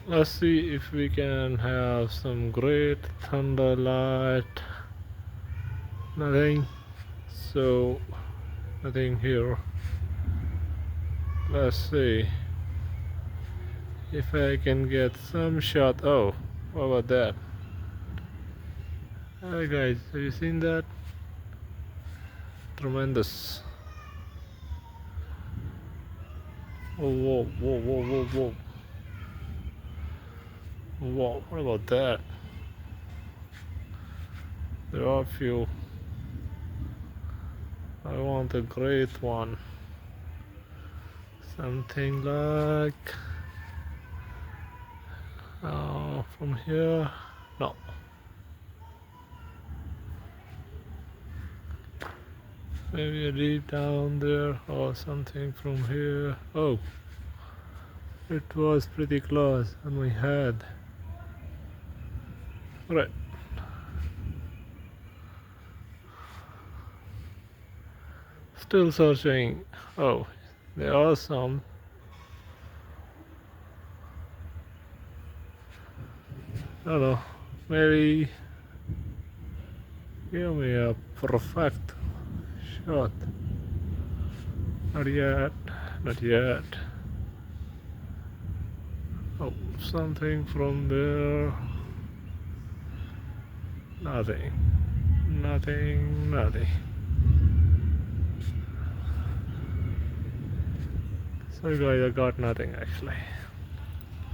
Let's see if we can have some great Thunderlight. Nothing. So nothing here. Let's see if I can get some shot. Oh, what about that? Hi guys, have you seen that? Tremendous. Oh, whoa, whoa, whoa, whoa, whoa. Whoa, what about that? There are a few. I want a great one. Something like from here. No. Maybe deep down there or something from here. Oh, it was pretty close on my head. Right. Still searching. Oh, there are some. I don't know. Maybe give me a perfect shot. Not yet. Not yet. Oh, something from there. Nothing. Nothing. Nothing. Sorry guys, I got nothing actually.